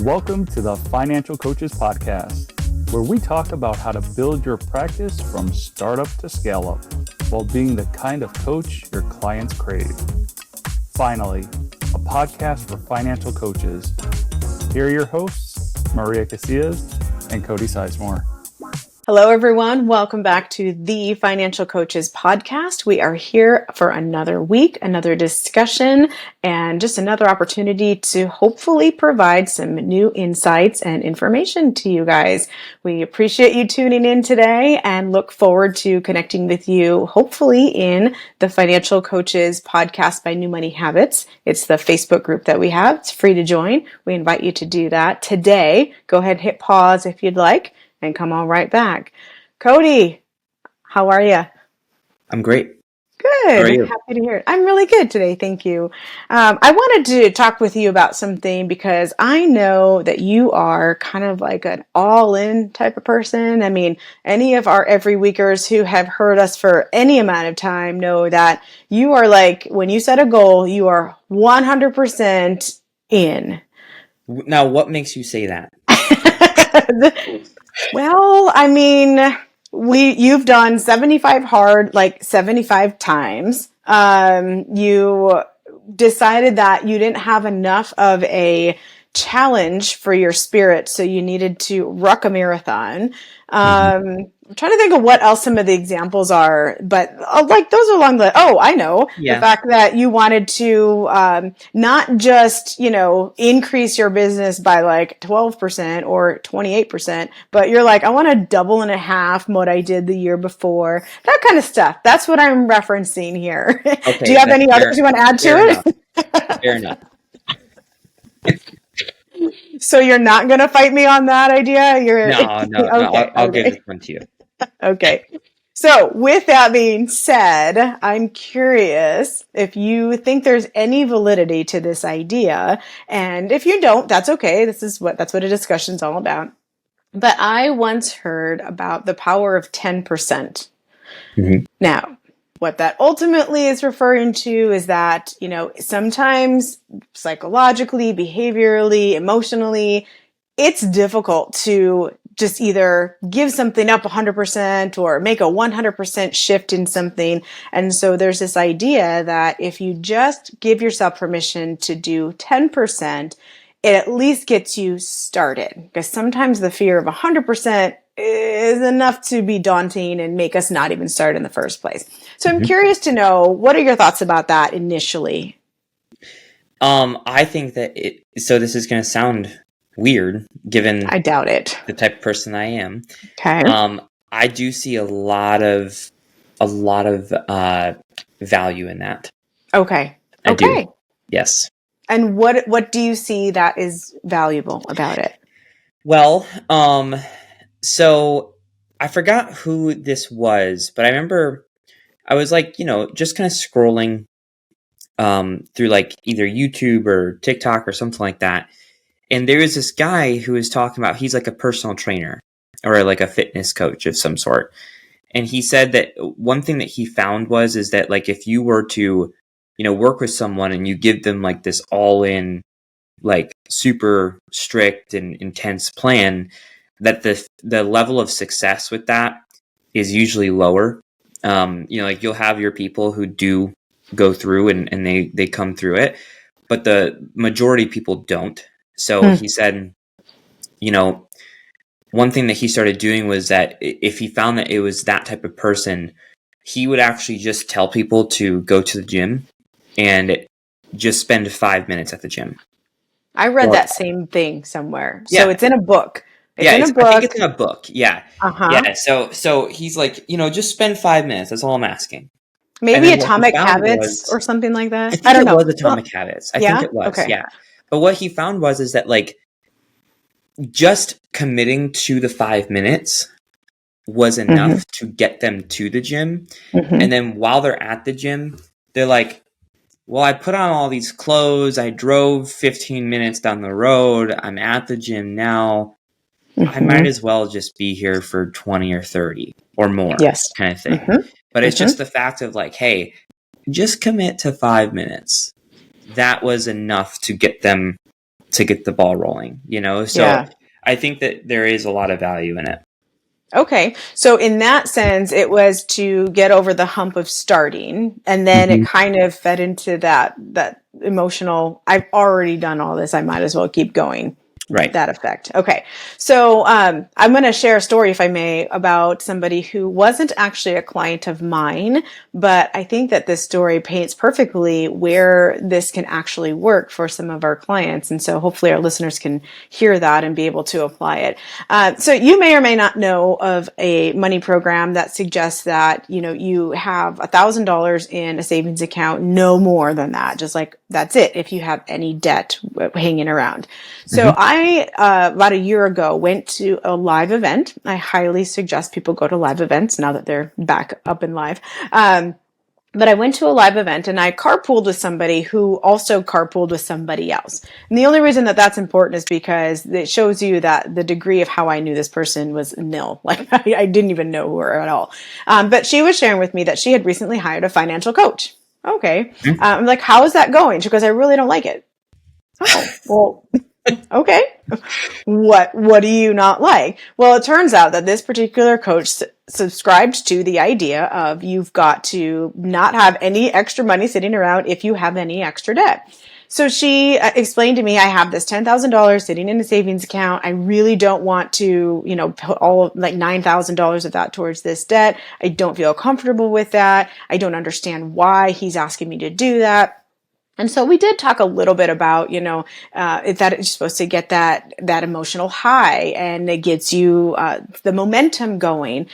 Welcome to the Financial Coaches Podcast, where we talk about how to build your practice from startup to scale up while being the kind of coach your clients crave. Finally, a podcast for financial coaches. Here are your hosts, Maria and Cody Sizemore. Hello, everyone. Welcome back to the Financial Coaches Podcast. We are here for another week, another discussion, and just another opportunity to hopefully provide some new insights and information to you guys. We appreciate you tuning in today and look forward to connecting with you, hopefully in the Financial Coaches Podcast by New Money Habits. It's the Facebook group that we have. It's free to join. We invite you to do that today. Go ahead and hit pause if you'd like. And come on right back. Cody, how are you? I'm great. Good. How are you? Happy to hear it. I'm really good today. Thank you. I wanted to talk with you about something because I know that you are kind of like an all-in type of person. I mean, any of our every weekers who have heard us for any amount of time know that you are like, when you set a goal, you are 100% in. Now, what makes you say that? Well, I mean, you've done 75 hard, like 75 times. You decided that you didn't have enough of a challenge for your spirit, so you needed to ruck a marathon. I'm trying to think of what else some of the examples are, but like those are along I know. Yeah. The fact that you wanted to not just, increase your business by like 12% or 28%, but you're like, I want to double and a half what I did the year before. That kind of stuff. That's what I'm referencing here. Okay, do you have any others you want to add to it? Fair enough. So you're not going to fight me on that idea? No. Okay, I'll give this one to you. Okay. So with that being said, I'm curious if you think there's any validity to this idea. And if you don't, that's okay. That's what a discussion's all about. But I once heard about the power of 10%. Mm-hmm. Now, what that ultimately is referring to is that, sometimes psychologically, behaviorally, emotionally, it's difficult to just either give something up 100% or make a 100% shift in something. And so there's this idea that if you just give yourself permission to do 10%, it at least gets you started. Because sometimes the fear of 100% is enough to be daunting and make us not even start in the first place. So I'm curious to know, what are your thoughts about that initially? I think that so this is going to sound weird, given I doubt it. the type of person I am. Okay. I do see a lot of value in that. Okay. I do. Yes. And what do you see that is valuable about it? Well, so I forgot who this was, but I remember I was like, just kind of scrolling through like either YouTube or TikTok or something like that. And there was this guy who was talking about, he's like a personal trainer or like a fitness coach of some sort. And he said that one thing that he found is that like if you were to, work with someone and you give them like this all in, like super strict and intense plan, that the level of success with that is usually lower. Like you'll have your people who do go through and they come through it, but the majority of people don't. So he said, one thing that he started doing was that if he found that it was that type of person, he would actually just tell people to go to the gym and just spend 5 minutes at the gym. I read that same thing somewhere. Yeah. So it's in a book. I think it's in a book. Yeah. Uh-huh. Yeah. So he's like, just spend 5 minutes. That's all I'm asking. Maybe Atomic Habits or something like that. I don't know. It was Atomic Habits. I think it was. Okay. Yeah. But what he found is that like just committing to the 5 minutes was enough to get them to the gym. And then while they're at the gym, they're like, well, I put on all these clothes. I drove 15 minutes down the road. I'm at the gym now. I might as well just be here for 20 or 30 or more. Yes. Kind of thing. But it's just the fact of like, hey, just commit to 5 minutes. That was enough to get them to get the ball rolling, So Yeah. I think that there is a lot of value in it. Okay. So in that sense, it was to get over the hump of starting, and then it kind of fed into that emotional, I've already done all this, I might as well keep going. Right. That effect. Okay. So I'm going to share a story, if I may, about somebody who wasn't actually a client of mine, but I think that this story paints perfectly where this can actually work for some of our clients. And so hopefully our listeners can hear that and be able to apply it. So you may or may not know of a money program that suggests that, you have $1,000 in a savings account, no more than that. Just like that's it if you have any debt hanging around. So I, about a year ago, went to a live event. I highly suggest people go to live events now that they're back up and live. But I went to a live event and I carpooled with somebody who also carpooled with somebody else. And the only reason that that's important is because it shows you that the degree of how I knew this person was nil. Like I didn't even know her at all. But she was sharing with me that she had recently hired a financial coach. Okay. I'm like, how is that going? She goes, I really don't like it. Oh, well, okay. What do you not like? Well, it turns out that this particular coach subscribed to the idea of you've got to not have any extra money sitting around if you have any extra debt. So she explained to me, I have this $10,000 sitting in a savings account. I really don't want to, put all like $9,000 of that towards this debt. I don't feel comfortable with that. I don't understand why he's asking me to do that. And so we did talk a little bit about, that it's supposed to get that emotional high and it gets you the momentum going.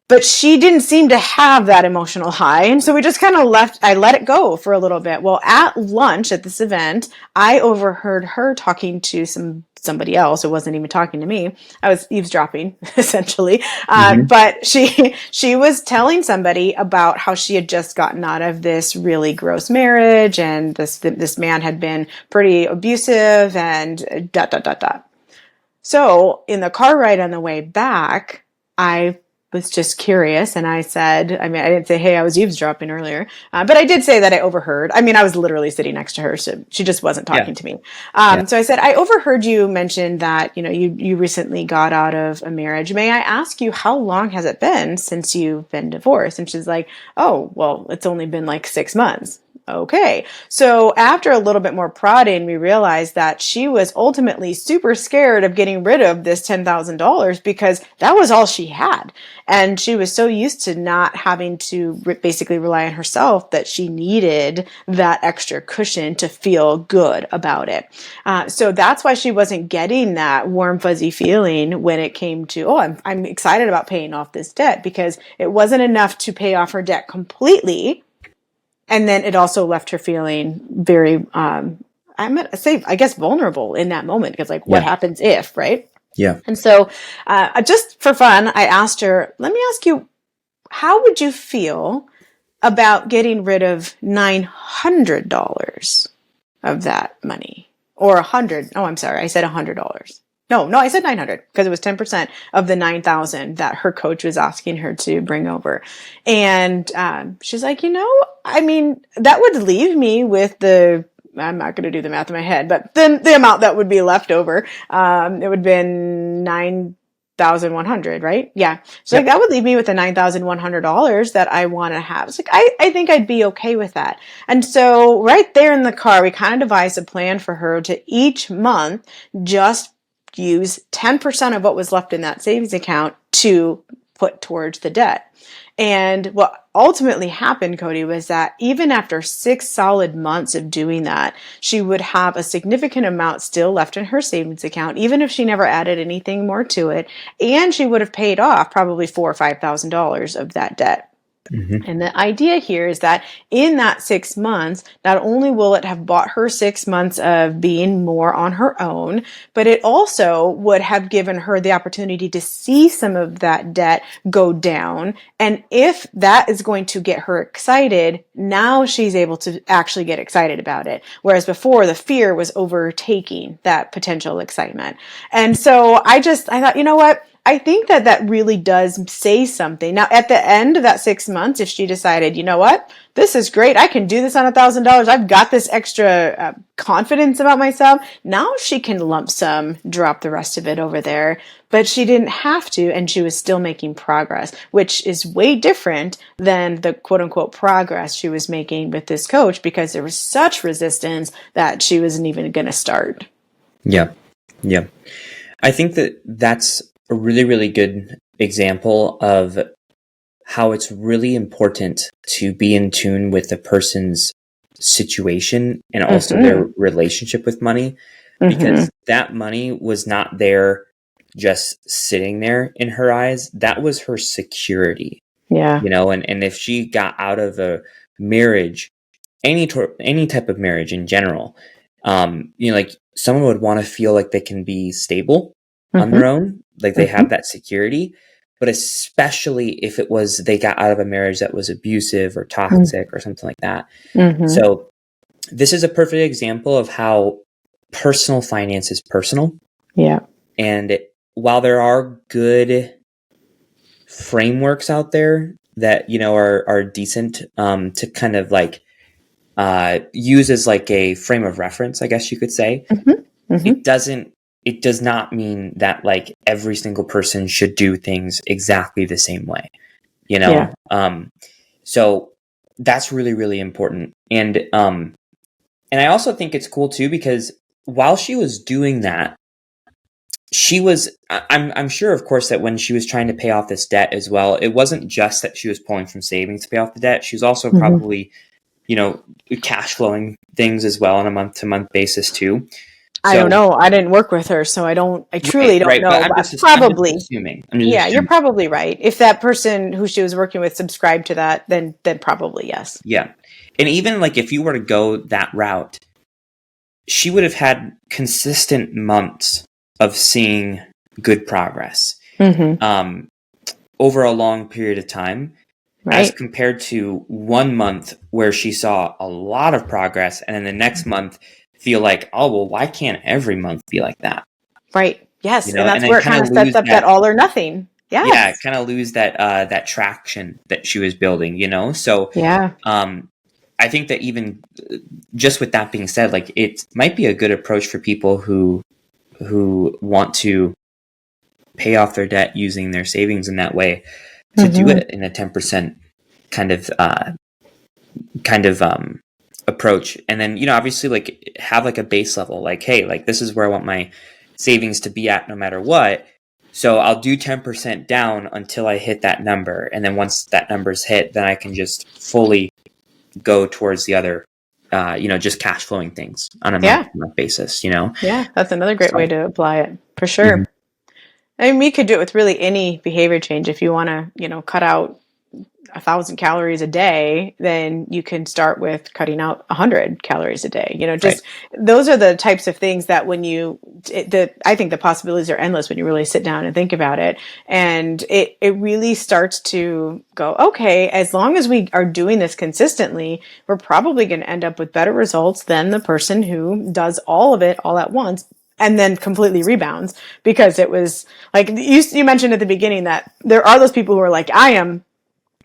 But she didn't seem to have that emotional high. And so we just kind of I let it go for a little bit. Well, at lunch at this event, I overheard her talking to somebody else who wasn't even talking to me. I was eavesdropping, essentially. But she was telling somebody about how she had just gotten out of this really gross marriage and this man had been pretty abusive and ... So in the car ride on the way back, I was just curious. And I said, I didn't say, hey, I was eavesdropping earlier, but I did say that I overheard. I was literally sitting next to her, so she just wasn't talking to me. So I said, I overheard you mention that, you recently got out of a marriage. May I ask you, how long has it been since you've been divorced? And she's like, oh, well, it's only been like 6 months. Okay. So after a little bit more prodding, we realized that she was ultimately super scared of getting rid of this $10,000 because that was all she had. And she was so used to not having to basically rely on herself that she needed that extra cushion to feel good about it. So that's why she wasn't getting that warm, fuzzy feeling when it came to, I'm excited about paying off this debt, because it wasn't enough to pay off her debt completely. And then it also left her feeling very, I'm going to say, I guess, vulnerable in that moment, because what happens if, right? Yeah. And so just for fun, I asked her, let me ask you, how would you feel about getting rid of $900 of that money? Or 100? Oh, I'm sorry. I said $100. No, I said 900 because it was 10% of the 9,000 that her coach was asking her to bring over. And she's like, that would leave me with I'm not going to do the math in my head, but then the amount that would be left over, it would have been 9,100, right? Yeah. So that would leave me with the $9,100 that I want to have. It's like, I think I'd be okay with that. And so right there in the car, we kind of devised a plan for her to each month just use 10% of what was left in that savings account to put towards the debt. And what ultimately happened, Cody, was that even after 6 solid months of doing that, she would have a significant amount still left in her savings account, even if she never added anything more to it. And she would have paid off probably $4,000 or $5,000 of that debt. And the idea here is that in that 6 months, not only will it have bought her 6 months of being more on her own, but it also would have given her the opportunity to see some of that debt go down. And if that is going to get her excited, now she's able to actually get excited about it. Whereas before, the fear was overtaking that potential excitement. And so I thought, you know what? I think that really does say something. Now, at the end of that 6 months, if she decided, you know what, this is great, I can do this on $1,000, I've got this extra confidence about myself, now she can lump sum drop the rest of it over there. But she didn't have to, and she was still making progress, which is way different than the quote unquote progress she was making with this coach, because there was such resistance that she wasn't even going to start. Yeah. Yeah. I think that that's a really, really good example of how it's really important to be in tune with the person's situation and also their relationship with money, because that money was not there just sitting there in her eyes. That was her security. Yeah. And if she got out of a marriage, any type of marriage in general, like someone would want to feel like they can be stable on their own, like they have that security. But especially if it was they got out of a marriage that was abusive or toxic or something like that. So this is a perfect example of how personal finance is personal. Yeah. And while there are good frameworks out there that, are decent to kind of like use as like a frame of reference, I guess you could say, it does not mean that like every single person should do things exactly the same way, Yeah. So that's really, really important. And I also think it's cool too, because while she was doing that, I'm sure, of course, that when she was trying to pay off this debt as well, it wasn't just that she was pulling from savings to pay off the debt. She was also probably, cash flowing things as well on a month to month basis too. So, I don't know. I didn't work with her, so I truly don't know. But I'm just assuming. You're probably right. If that person who she was working with subscribed to that, then probably yes. Yeah. And even like if you were to go that route, she would have had consistent months of seeing good progress over a long period of time, as compared to 1 month where she saw a lot of progress, and then the next month feel like, oh, well, why can't every month be like that? Right. Yes. And that's where it kind of sets up that all or nothing. Yes. Yeah. Kind of lose that traction that she was building, So yeah. I think that even just with that being said, like it might be a good approach for people who want to pay off their debt using their savings in that way, to do it in a 10% kind of approach. And then, obviously like have like a base level, like, hey, like this is where I want my savings to be at no matter what. So I'll do 10% down until I hit that number. And then once that number's hit, then I can just fully go towards the other, just cash flowing things on a month basis, Yeah, that's another great way to apply it, for sure. I mean, we could do it with really any behavior change. If you want to, cut out 1,000 calories a day, then you can start with cutting out 100 calories a day. Those are the types of things that when I think the possibilities are endless when you really sit down and think about it. And it really starts to go, okay, as long as we are doing this consistently, we're probably going to end up with better results than the person who does all of it all at once and then completely rebounds, because it was like you mentioned at the beginning that there are those people who are like, I am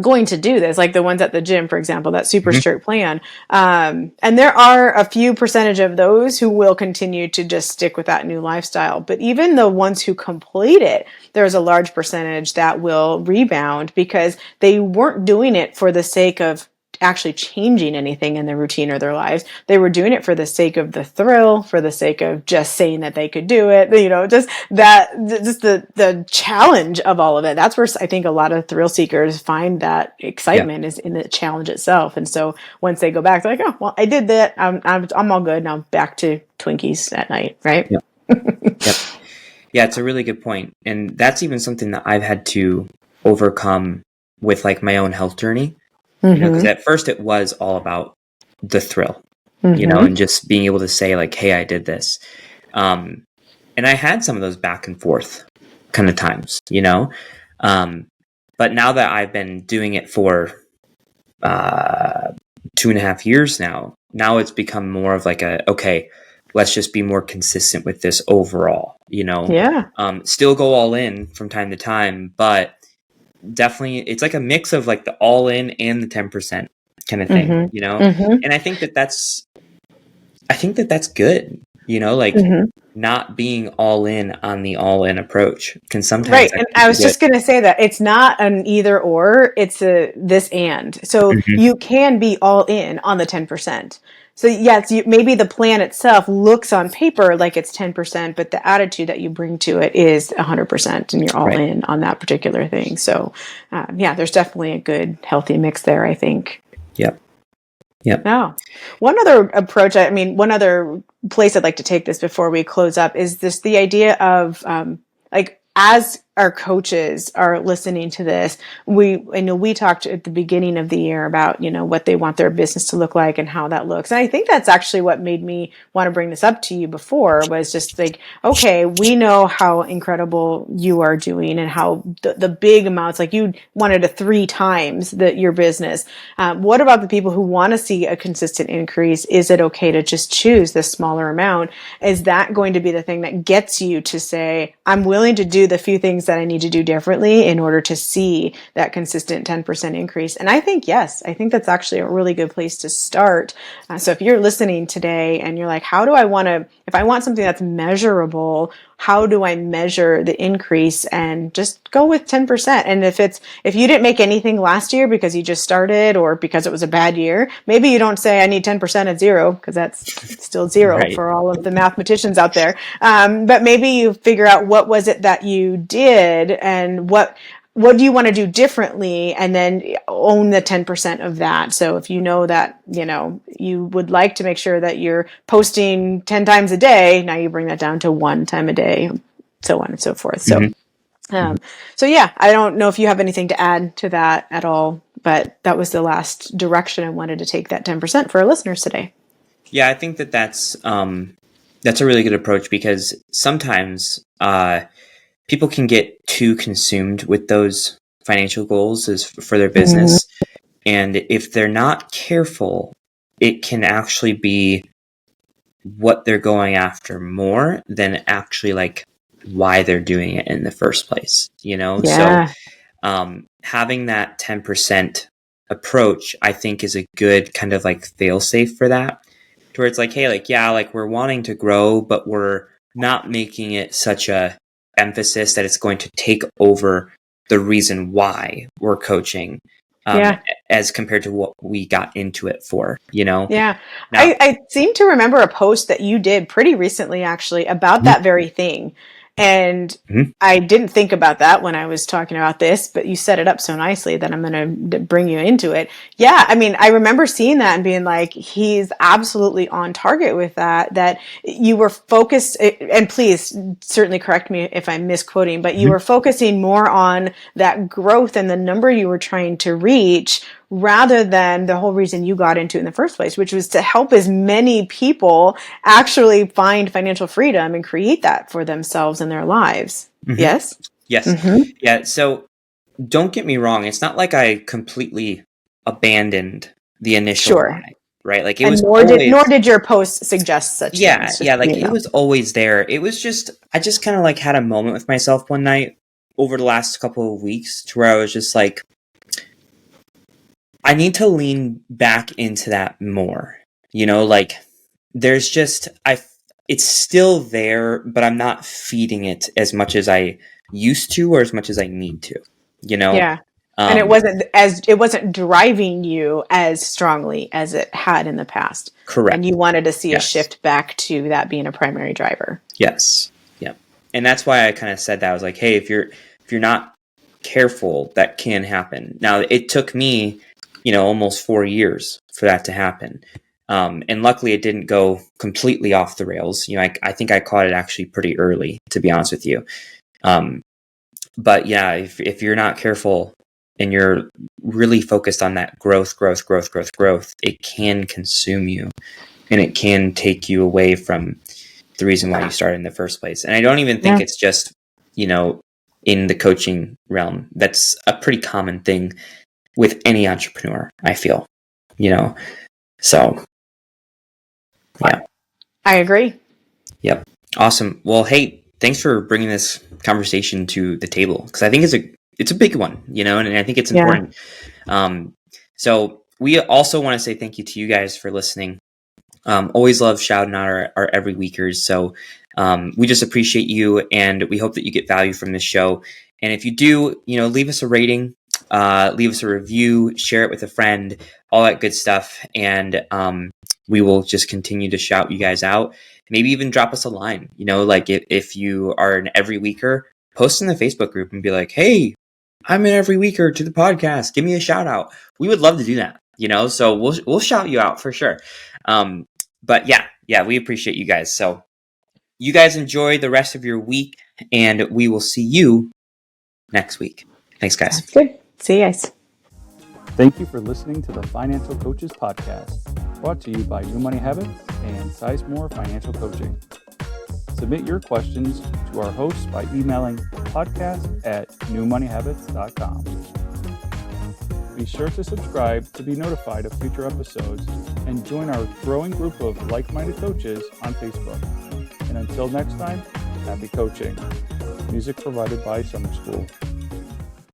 going to do this, like the ones at the gym, for example, that super strict plan. And there are a few percentage of those who will continue to just stick with that new lifestyle. But even the ones who complete it, there's a large percentage that will rebound because they weren't doing it for the sake of actually changing anything in their routine or their lives. They were doing it for the sake of the thrill, for the sake of just saying that they could do it, just the challenge of all of it. That's where I think a lot of thrill seekers find that excitement is in the challenge itself. And so once they go back, they're like, oh, well, I did that. I'm all good. Now back to Twinkies at night. Right. Yep. Yep. Yeah. It's a really good point. And that's even something that I've had to overcome with like my own health journey. Because at first it was all about the thrill, and just being able to say like, hey, I did this. And I had some of those back and forth kind of times, but now that I've been doing it for 2.5 years now it's become more of like okay, let's just be more consistent with this overall, Yeah. Still go all in from time to time, but definitely it's like a mix of like the all in and the 10% kind of thing, Mm-hmm. Mm-hmm. and I think that that's good, like Mm-hmm. not being all in on the all in approach can sometimes Right. And actually I be was good. just going to say that it's not an either or, it's a this and. So Mhm. you can be all in on the 10%. So yes, maybe the plan itself looks on paper like it's 10%, but the attitude that you bring to it is 100% and you're all Right. in on that particular thing. So yeah, there's definitely a good, healthy mix there, I think. Yep. Oh, one other approach, one other place I'd like to take this before we close up is this the idea of like as our coaches are listening to this, I know we talked at the beginning of the year about, what they want their business to look like and how that looks. And I think that's actually what made me want to bring this up to you before was just like, okay, we know how incredible you are doing and how the big amounts, like you wanted to 3 times your business. What about the people who want to see a consistent increase? Is it okay to just choose the smaller amount? Is that going to be the thing that gets you to say, I'm willing to do the few things that I need to do differently in order to see that consistent 10% increase? And I think, yes, I think that's actually a really good place to start. So if you're listening today and you're like, if I want something that's measurable, how do I measure the increase? And just go with 10%. And if you didn't make anything last year because you just started or because it was a bad year, maybe you don't say I need 10% at 0, because that's still 0 Right. for all of the mathematicians out there. But maybe you figure out what was it that you did and what do you want to do differently, and then own the 10% of that. So if you know that, you would like to make sure that you're posting 10 times a day, now you bring that down to 1 time a day, so on and so forth. So, so yeah, I don't know if you have anything to add to that at all, but that was the last direction I wanted to take that 10% for our listeners today. Yeah, I think that's a really good approach, because sometimes people can get too consumed with those financial goals for their business. And if they're not careful, it can actually be what they're going after more than actually like why they're doing it in the first place, Yeah. So having that 10% approach, I think, is a good kind of like fail safe for that, to where it's like, hey, like, yeah, like we're wanting to grow, but we're not making it such a emphasis that it's going to take over the reason why we're coaching, Yeah. as compared to what we got into it for, Now, Yeah. I seem to remember a post that you did pretty recently, actually, about that very thing. And Mhm. I didn't think about that when I was talking about this, but you set it up so nicely that I'm going to bring you into it. Yeah. I remember seeing that and being like, he's absolutely on target with that you were focused, and please certainly correct me if I'm misquoting, but you were focusing more on that growth and the number you were trying to reach rather than the whole reason you got into it in the first place, which was to help as many people actually find financial freedom and create that for themselves and their lives. Yes? Yes. Yeah. So don't get me wrong. It's not like I completely abandoned the initial Sure. why, right? Like it And was nor always, did your post suggest such things. Just, like it was always there. It was just, I just kind of like had a moment with myself one night over the last couple of weeks to where I was just like, I need to lean back into that more, like there's just, it's still there, but I'm not feeding it as much as I used to, or as much as I need to, yeah. And Um, it wasn't driving you as strongly as it had in the past. correct. And you wanted to see a Yes. shift back to that being a primary driver. Yes. Yeah. And that's why I kind of said that. I was like, hey, if you're not careful, that can happen. Now, it took me, almost 4 years for that to happen. And luckily it didn't go completely off the rails. I think I caught it actually pretty early, to be honest with you. But yeah, if you're not careful and you're really focused on that growth, it can consume you, and it can take you away from the reason why you started in the first place. And I don't even think it's just, in the coaching realm. That's a pretty common thing with any entrepreneur, I feel, so yeah. I agree. Yep. Awesome. Well, hey, thanks for bringing this conversation to the table, because I think it's a big one, and I think it's important. So we also want to say thank you to you guys for listening. Always love shouting out our every weekers. So we just appreciate you, and we hope that you get value from this show. And if you do, leave us a rating, leave us a review, share it with a friend, all that good stuff. And we will just continue to shout you guys out. Maybe even drop us a line, like if you are an every weeker, post in the Facebook group and be like, hey, I'm an every weeker to the podcast. Give me a shout out. We would love to do that, so we'll shout you out for sure. But yeah, we appreciate you guys. So you guys enjoy the rest of your week, and we will see you next week. Thanks, guys. That's good. See you guys. Thank you for listening to the Financial Coaches Podcast, brought to you by New Money Habits and Sizemore Financial Coaching. Submit your questions to our hosts by emailing podcast@newmoneyhabits.com. Be sure to subscribe to be notified of future episodes and join our growing group of like-minded coaches on Facebook. And until next time, happy coaching. Music provided by Summer School.